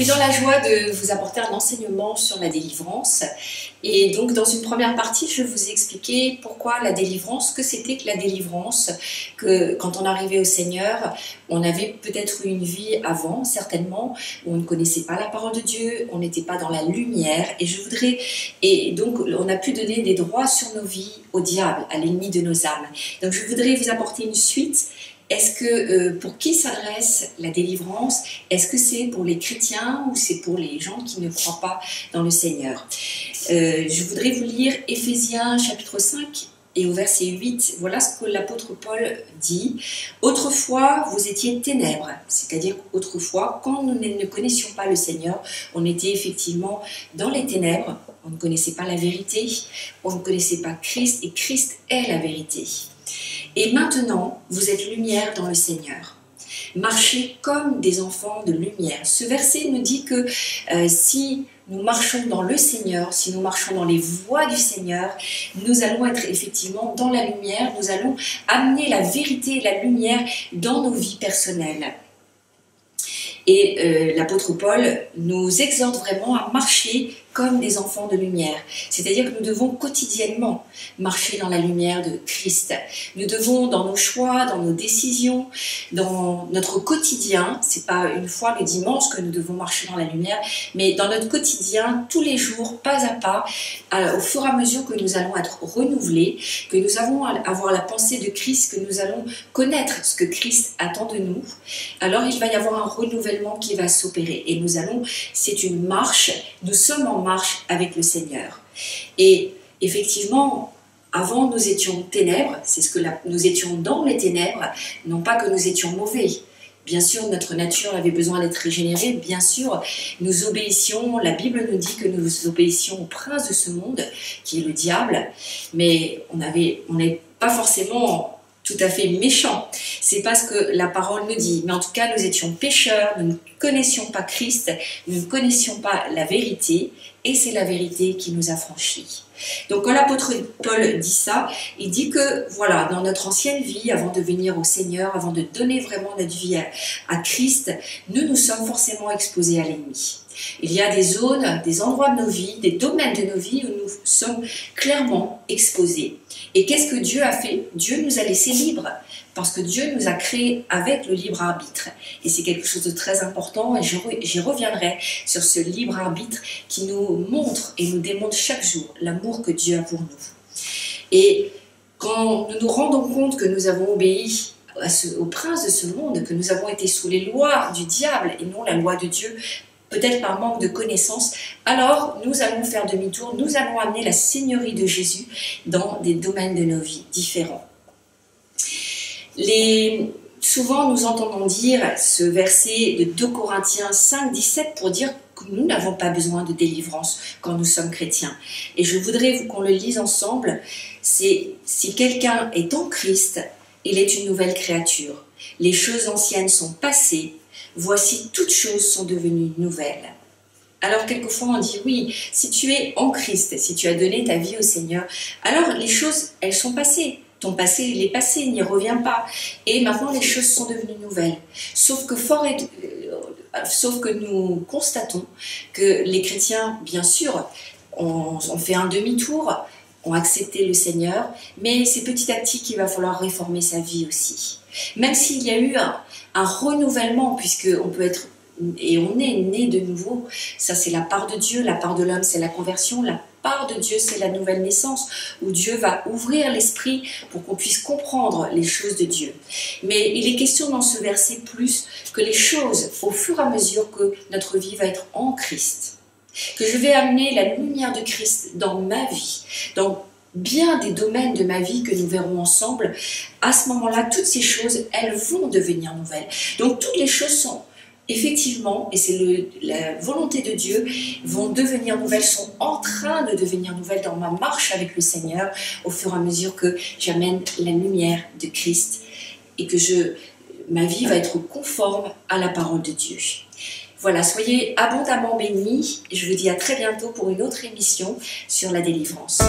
suis dans la joie de vous apporter un enseignement sur la délivrance. Et donc, dans une première partie, je vais vous expliquer pourquoi la délivrance, que c'était que la délivrance, que quand on arrivait au Seigneur, on avait peut-être eu une vie avant, certainement, où on ne connaissait pas la parole de Dieu, on n'était pas dans la lumière. Et donc, on a pu donner des droits sur nos vies au diable, à l'ennemi de nos âmes. Donc, je voudrais vous apporter une suite. Est-ce que pour qui s'adresse la délivrance? Est-ce que c'est pour les chrétiens ou c'est pour les gens qui ne croient pas dans le Seigneur? Je voudrais vous lire Éphésiens chapitre 5 et au verset 8. Voilà ce que l'apôtre Paul dit. Autrefois, vous étiez ténèbres, c'est-à-dire autrefois, quand nous ne connaissions pas le Seigneur, on était effectivement dans les ténèbres, on ne connaissait pas la vérité, on ne connaissait pas Christ et Christ est la vérité. Et maintenant, vous êtes lumière dans le Seigneur. Marchez comme des enfants de lumière. Ce verset nous dit que si nous marchons dans le Seigneur, si nous marchons dans les voies du Seigneur, nous allons être effectivement dans la lumière, nous allons amener la vérité et la lumière dans nos vies personnelles. Et l'apôtre Paul nous exhorte vraiment à marcher comme des enfants de lumière. C'est-à-dire que nous devons quotidiennement marcher dans la lumière de Christ. Nous devons, dans nos choix, dans nos décisions, dans notre quotidien, c'est pas une fois le dimanche que nous devons marcher dans la lumière, mais dans notre quotidien, tous les jours, pas à pas, au fur et à mesure que nous allons être renouvelés, que nous allons avoir la pensée de Christ, que nous allons connaître ce que Christ attend de nous, alors il va y avoir un renouvellement qui va s'opérer. Et c'est une marche, nous sommes en marche avec le Seigneur. Et effectivement, avant nous étions ténèbres, nous étions dans les ténèbres, non pas que nous étions mauvais. Bien sûr, notre nature avait besoin d'être régénérée, bien sûr, nous obéissions, la Bible nous dit que nous obéissions au prince de ce monde, qui est le diable, mais on n'est pas forcément tout à fait méchant. C'est pas ce que la parole nous dit. Mais en tout cas, nous étions pécheurs, nous ne connaissions pas Christ, nous ne connaissions pas la vérité, et c'est la vérité qui nous a franchis. Donc quand l'apôtre Paul dit ça, il dit que voilà, dans notre ancienne vie, avant de venir au Seigneur, avant de donner vraiment notre vie à Christ, nous sommes forcément exposés à l'ennemi. Il y a des zones, des endroits de nos vies, des domaines de nos vies où nous sommes clairement exposés. Et qu'est-ce que Dieu a fait? Dieu nous a laissés libres, parce que Dieu nous a créés avec le libre arbitre. Et c'est quelque chose de très important, et j'y reviendrai sur ce libre arbitre qui nous montre et nous démontre chaque jour l'amour que Dieu a pour nous. Et quand nous nous rendons compte que nous avons obéi au prince de ce monde, que nous avons été sous les lois du diable et non la loi de Dieu, peut-être par manque de connaissances, alors nous allons faire demi-tour, nous allons amener la seigneurie de Jésus dans des domaines de nos vies différents. Souvent nous entendons dire ce verset de 2 Corinthiens 5, 17 pour dire que nous n'avons pas besoin de délivrance quand nous sommes chrétiens. Et je voudrais qu'on le lise ensemble. C'est si quelqu'un est en Christ, il est une nouvelle créature. Les choses anciennes sont passées. Voici, toutes choses sont devenues nouvelles. Alors quelquefois on dit oui, si tu es en Christ, si tu as donné ta vie au Seigneur, alors les choses, elles sont passées. Ton passé, il est passé, il n'y revient pas. Et maintenant les choses sont devenues nouvelles. Sauf que nous constatons que les chrétiens, bien sûr, ont fait un demi-tour, ont accepté le Seigneur, mais c'est petit à petit qu'il va falloir réformer sa vie aussi. Même s'il y a eu un renouvellement, puisqu'on peut être, et on est né de nouveau, ça c'est la part de Dieu, la part de l'homme c'est la conversion, la part de Dieu c'est la nouvelle naissance, où Dieu va ouvrir l'esprit pour qu'on puisse comprendre les choses de Dieu. Mais il est question dans ce verset plus que les choses, au fur et à mesure que notre vie va être en Christ, que je vais amener la lumière de Christ dans ma vie, dans bien des domaines de ma vie que nous verrons ensemble, à ce moment-là, toutes ces choses, elles vont devenir nouvelles. Donc toutes les choses sont effectivement, et c'est la volonté de Dieu, vont devenir nouvelles, sont en train de devenir nouvelles dans ma marche avec le Seigneur, au fur et à mesure que j'amène la lumière de Christ et que ma vie va être conforme à la parole de Dieu. Voilà, soyez abondamment bénis. Je vous dis à très bientôt pour une autre émission sur la délivrance.